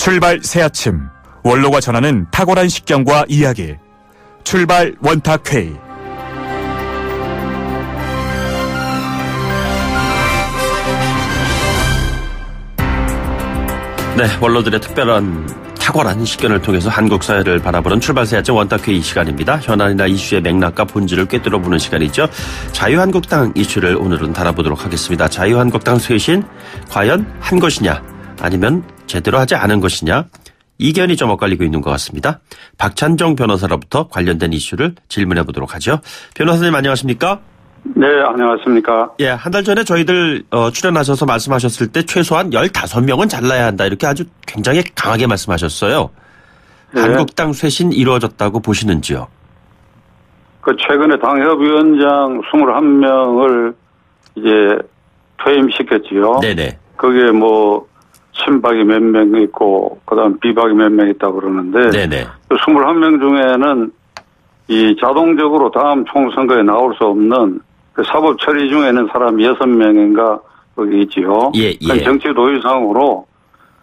출발 새아침, 원로가 전하는 탁월한 식견과 이야기. 출발 원탁회의. 네, 원로들의 특별한 탁월한 식견을 통해서 한국 사회를 바라보는 출발 새아침 원탁회의 시간입니다. 현안이나 이슈의 맥락과 본질을 꿰뚫어보는 시간이죠. 자유한국당 이슈를 오늘은 다뤄보도록 하겠습니다. 자유한국당 쇄신, 과연 한 것이냐 아니면 제대로 하지 않은 것이냐, 이견이 좀 엇갈리고 있는 것 같습니다. 박찬종 변호사로부터 관련된 이슈를 질문해 보도록 하죠. 변호사님 안녕하십니까? 네, 안녕하십니까? 예, 한 달 전에 저희들 출연하셔서 말씀하셨을 때 최소한 15명은 잘라야 한다, 이렇게 아주 굉장히 강하게 말씀하셨어요. 네. 한국당 쇄신 이루어졌다고 보시는지요? 최근에 당협위원장 21명을 이제 퇴임시켰지요. 네네. 거기에 친박이 몇 명 있고, 그 다음 비박이 몇 명 있다고 그러는데, 네네. 그 21명 중에는 이 자동적으로 다음 총선거에 나올 수 없는 그 사법 처리 중에 있는 사람이 6명인가 거기 있지요. 예, 예. 정치 도의상으로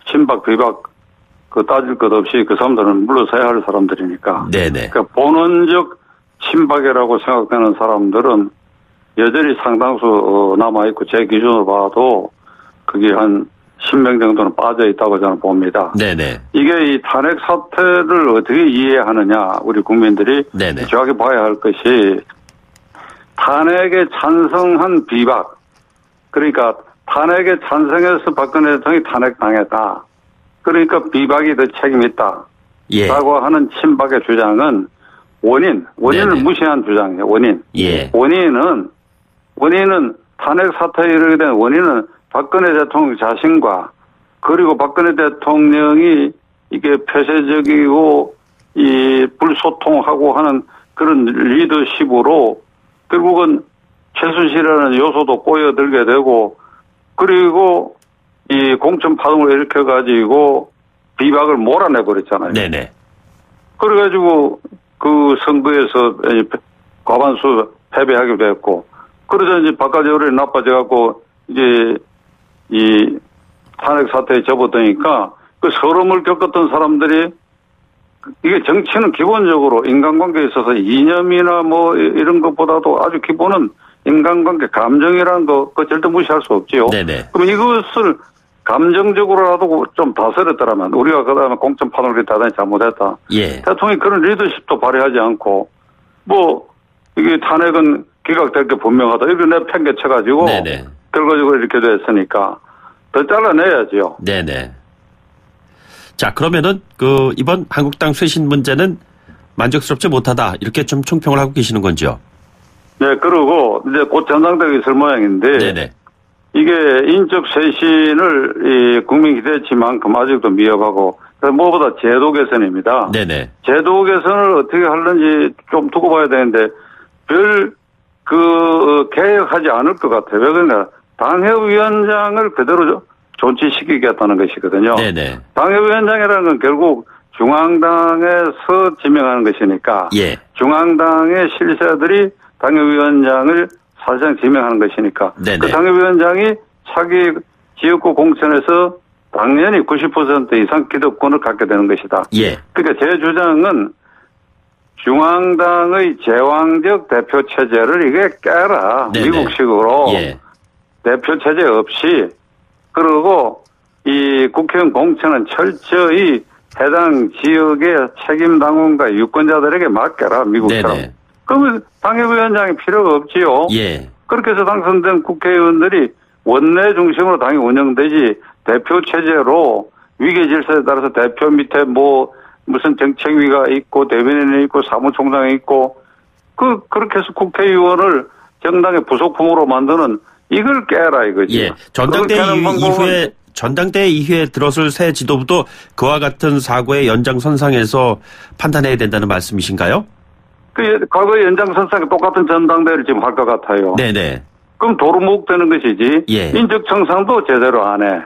친박, 비박 따질 것 없이 그 사람들은 물러서야 할 사람들이니까. 네네. 그러니까 본원적 친박이라고 생각되는 사람들은 여전히 상당수 남아있고, 제 기준으로 봐도 그게 한 10명 정도는 빠져 있다고 저는 봅니다. 네네. 이게 이 탄핵 사태를 어떻게 이해하느냐, 우리 국민들이 네네. 정확히 봐야 할 것이, 탄핵에 찬성한 비박, 그러니까 탄핵에 찬성해서 박근혜 대통령이 탄핵당했다, 그러니까 비박이 더 책임있다, 예. 라고 하는 친박의 주장은 원인을 네네. 무시한 주장이에요. 예. 원인은 탄핵 사태에 이르게 된 원인은 박근혜 대통령 자신과, 그리고 박근혜 대통령이 이게 폐쇄적이고 이 불소통하고 하는 그런 리더십으로 결국은 최순실이라는 요소도 꼬여들게 되고, 그리고 이 공천 파동을 일으켜가지고 비박을 몰아내버렸잖아요. 네네. 그래가지고 그 선거에서 과반수 패배하게 됐고, 그러자 이제 바깥 여론이 나빠져갖고 이제 이 탄핵 사태에 접어드니까 그 서름을 겪었던 사람들이, 이게 정치는 기본적으로 인간관계에 있어서 이념이나 이런 것보다도 아주 기본은 인간관계, 감정이라는 거, 그거 절대 무시할 수 없지요. 네네. 그럼 이것을 감정적으로라도 좀 다스렸더라면, 우리가 그 다음에 공천 파동을 대단히 잘못했다. 예. 대통령이 그런 리더십도 발휘하지 않고, 이게 탄핵은 기각될 게 분명하다, 이렇게 내팽개쳐가지고, 네네. 결과적으로 이렇게 됐으니까 더 잘라내야죠. 네네. 자, 그러면은 이번 한국당 쇄신 문제는 만족스럽지 못하다, 이렇게 좀 총평을 하고 계시는 건지요? 네, 그리고 이제 곧 전당대회가 있을 모양인데, 네네. 이게 인적 쇄신을 국민 기대치만큼 아직도 미흡하고, 무엇보다 제도 개선입니다. 네네. 제도 개선을 어떻게 하는지 좀 두고 봐야 되는데, 개혁하지 않을 것 같아요. 왜 그러냐, 당협위원장을 그대로 존치시키겠다는 것이거든요. 네네. 당협위원장이라는 건 결국 중앙당에서 지명하는 것이니까, 예. 중앙당의 실세들이 당협위원장을 사실상 지명하는 것이니까, 네네. 그 당협위원장이 차기 지역구 공천에서 당연히 90% 이상 기득권을 갖게 되는 것이다. 예. 그러니까 제 주장은 중앙당의 제왕적 대표 체제를 이게 깨라. 네네. 미국식으로. 예. 대표 체제 없이, 그리고 이 국회의원 공천은 철저히 해당 지역의 책임 당원과 유권자들에게 맡겨라, 미국처럼. 네네. 그러면 당협위원장이 필요가 없지요. 예. 그렇게 해서 당선된 국회의원들이 원내 중심으로 당이 운영되지, 대표 체제로 위계 질서에 따라서 대표 밑에 무슨 정책위가 있고 대변인이 있고 사무총장이 있고, 그렇게 해서 국회의원을 정당의 부속품으로 만드는, 이걸 깨라 이거지. 예. 전당대회 이후에 들어설 새 지도부도 그와 같은 사고의 연장선상에서 판단해야 된다는 말씀이신가요? 과거의 연장선상에 똑같은 전당대회를 지금 할 것 같아요. 네네. 그럼 도루묵 되는 것이지. 예. 인적청산도 제대로 안 해.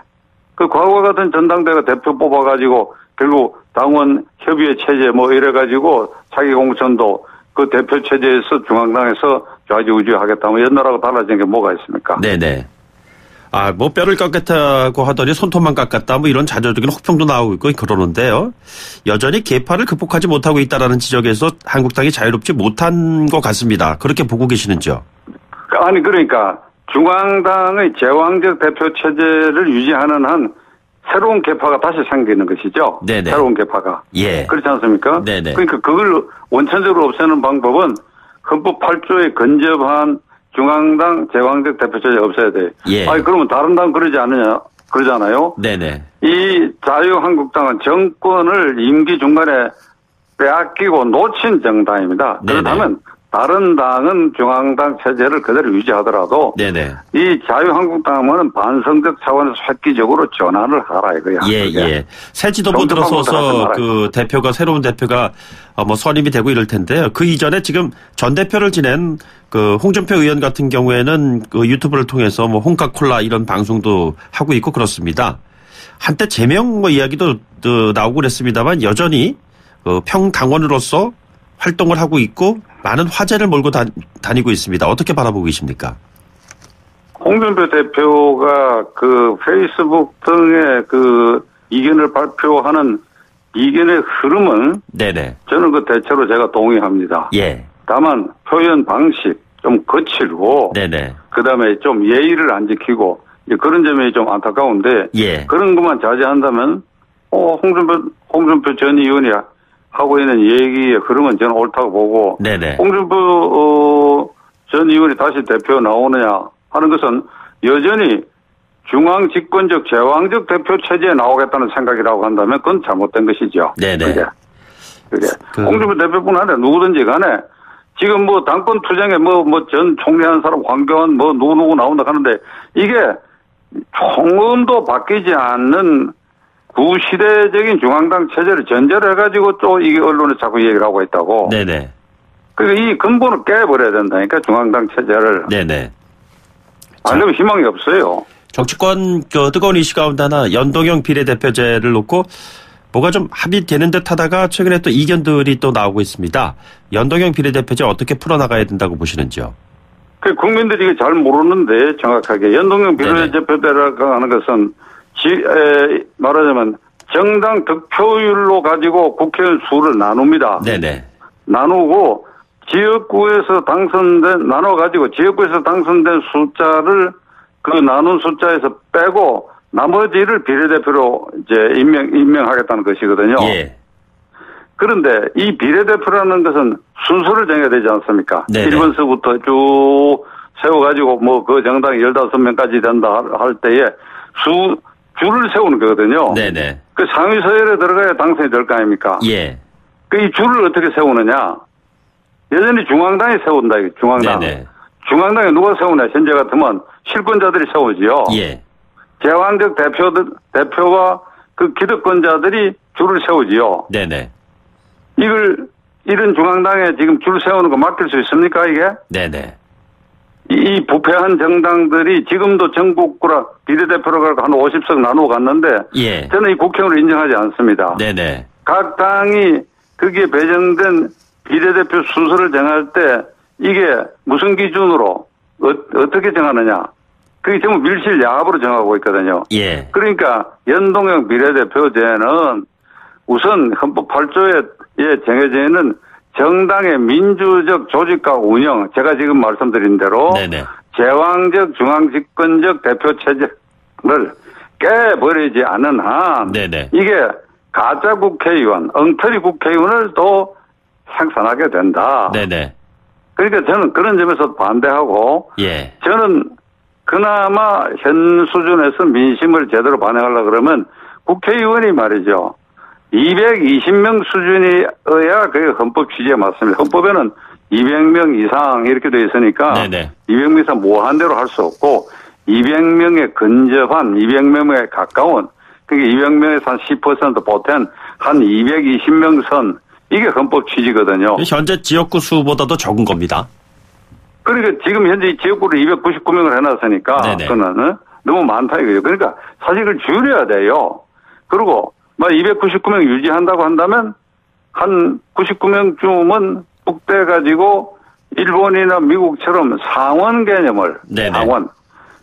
과거 같은 전당대회가 대표 뽑아가지고 결국 당원 협의회 체제 이래가지고 자기 공천도 그 대표 체제에서 중앙당에서 좌지우지 하겠다면 옛날하고 달라진 게 뭐가 있습니까? 네네. 뭐 뼈를 깎았다고 하더니 손톱만 깎았다 뭐 이런 자조적인 혹평도 나오고 있고 그러는데요. 여전히 계파를 극복하지 못하고 있다라는 지적에서 한국당이 자유롭지 못한 것 같습니다. 그렇게 보고 계시는지요? 아니 그러니까 중앙당의 제왕적 대표 체제를 유지하는 한 새로운 계파가 다시 생기는 것이죠. 네네. 새로운 계파가. 예. 그렇지 않습니까? 네네. 그러니까 그걸 원천적으로 없애는 방법은 헌법 8조에 근접한 중앙당 제왕적 대표 체제 없애야 돼. 예. 아니 그러면 다른 당 그러잖아요. 네네. 이 자유한국당은 정권을 임기 중간에 빼앗기고 놓친 정당입니다. 네네. 그렇다면 다른 당은 중앙당 체제를 그대로 유지하더라도 네네. 이 자유한국당은 반성적 차원에서 획기적으로 전환을 하라 이거야. 예. 새 지도부 정치판부터 들어서서 하지 그 대표가 새로운 대표가 뭐 선임이 되고 이럴 텐데요. 그 이전에 지금 전 대표를 지낸 그 홍준표 의원 같은 경우에는 그 유튜브를 통해서 뭐 홍카콜라 이런 방송도 하고 있고 그렇습니다. 한때 제명 뭐 이야기도 나오고 그랬습니다만 여전히 평당원으로서 활동을 하고 있고 많은 화제를 몰고 다니고 있습니다. 어떻게 바라보고 계십니까? 홍준표 대표가 그 페이스북 등의 그 이견을 발표하는 이견의 흐름은 네네. 저는 그 대체로 제가 동의합니다. 예. 다만 표현 방식 좀 거칠고 네네. 그다음에 좀 예의를 안 지키고 그런 점이 좀 안타까운데 예. 그런 것만 자제한다면 홍준표 전 의원이 하고 있는 얘기의 흐름은 저는 옳다고 보고 네네. 홍준표 전 의원이 다시 대표 나오느냐 하는 것은 여전히 중앙 집권적 제왕적 대표 체제에 나오겠다는 생각이라고 한다면 그건 잘못된 것이죠. 네네. 그게. 홍준표 대표뿐 아니라 누구든지 간에 지금 뭐 당권 투쟁에 전 총리 한 사람 황교안 누구 나온다 하는데 이게 총음도 바뀌지 않는 구시대적인 중앙당 체제를 전제를 해가지고 또 이게 언론에 자꾸 얘기를 하고 있다고. 네네. 그러니까 이 근본을 깨버려야 된다니까 중앙당 체제를. 네네. 안 그러면 희망이 없어요. 정치권 뜨거운 이슈 가운데 하나 연동형 비례대표제를 놓고 뭐가 좀 합의되는 듯 하다가 최근에 또 이견들이 또 나오고 있습니다. 연동형 비례대표제 어떻게 풀어나가야 된다고 보시는지요? 그 국민들이 이게 잘 모르는데 정확하게 연동형 비례대표제라고 하는 것은 말하자면 정당 득표율로 가지고 국회의원 수를 나눕니다. 네네. 나누고 지역구에서 나눠가지고 지역구에서 당선된 숫자를 그 나눈 숫자에서 빼고 나머지를 비례대표로 이제 임명하겠다는 것이거든요. 예. 그런데 이 비례대표라는 것은 순서를 정해야 되지 않습니까? 네네. 1번서부터 쭉 세워가지고 그 정당이 15명까지 된다 할 때에 줄을 세우는 거거든요. 네네. 그 상위 서열에 들어가야 당선이 될 거 아닙니까? 예. 이 줄을 어떻게 세우느냐? 여전히 중앙당이 세운다, 중앙당. 네네. 중앙당에 누가 세우냐? 현재 같으면 실권자들이 세우지요. 예. 제왕적 대표와 그 기득권자들이 줄을 세우지요. 네네. 이런 중앙당에 지금 줄 세우는 거 맡길 수 있습니까, 이게? 네네. 이 부패한 정당들이 지금도 전국구라 비례대표로 한 50석 나누어 갔는데 예. 저는 이 국회의원을 인정하지 않습니다. 네네. 각 당이 거기에 배정된 비례대표 순서를 정할 때 이게 무슨 기준으로 어떻게 정하느냐. 그게 전부 밀실야합으로 정하고 있거든요. 예. 그러니까 연동형 비례대표제는 우선 헌법 8조에 정해져 있는 정당의 민주적 조직과 운영, 제가 지금 말씀드린 대로 네네. 제왕적 중앙집권적 대표 체제를 깨버리지 않은 한 네네. 이게 가짜 국회의원, 엉터리 국회의원을 또 생산하게 된다. 네네. 그러니까 저는 그런 점에서 반대하고 예. 저는 그나마 현 수준에서 민심을 제대로 반영하려고 그러면 국회의원이 말이죠. 220명 수준이어야 그게 헌법 취지에 맞습니다. 헌법에는 200명 이상 이렇게 돼 있으니까 네네. 200명 이상 무한대로 할 수 없고 200명에 근접한 200명에 가까운 그게 200명에서 한 10% 보탠 한 220명 선 이게 헌법 취지거든요. 현재 지역구 수보다도 적은 겁니다. 그러니까 지금 현재 지역구를 299명을 해놨으니까 네네. 그거는 너무 많다 이거예요. 그러니까 사실 그걸 줄여야 돼요. 그리고 299명 유지한다고 한다면 한 99명쯤은 북대 가지고 일본이나 미국처럼 상원 개념을 네네. 상원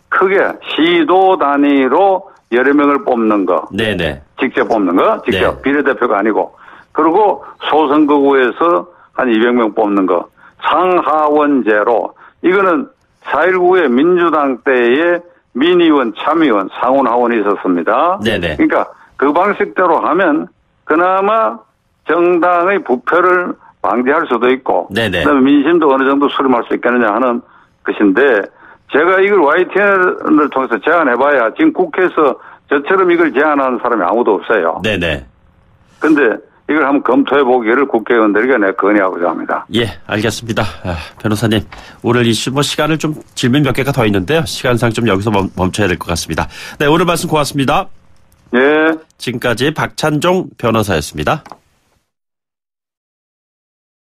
크게 시도 단위로 여러 명을 뽑는 거. 네네. 직접 뽑는 거. 직접. 네. 비례대표가 아니고. 그리고 소선거구에서 한 200명 뽑는 거. 상하원제로. 이거는 4.19의 민주당 때에 민의원, 참의원, 상원, 하원이 있었습니다. 네네. 그러니까 그 방식대로 하면 그나마 정당의 부패를 방지할 수도 있고. 네네. 그다음에 민심도 어느 정도 수렴할 수 있겠느냐 하는 것인데 제가 이걸 YTN을 통해서 제안해봐야 지금 국회에서 저처럼 이걸 제안하는 사람이 아무도 없어요. 네네. 근데 이걸 한번 검토해보기를 국회의원들에게 내가 건의하고자 합니다. 예, 알겠습니다. 변호사님, 오늘 이슈 시간을 좀 질문 몇 개가 더 있는데요. 시간상 좀 여기서 멈춰야 될 것 같습니다. 네, 오늘 말씀 고맙습니다. 예. 지금까지 박찬종 변호사였습니다.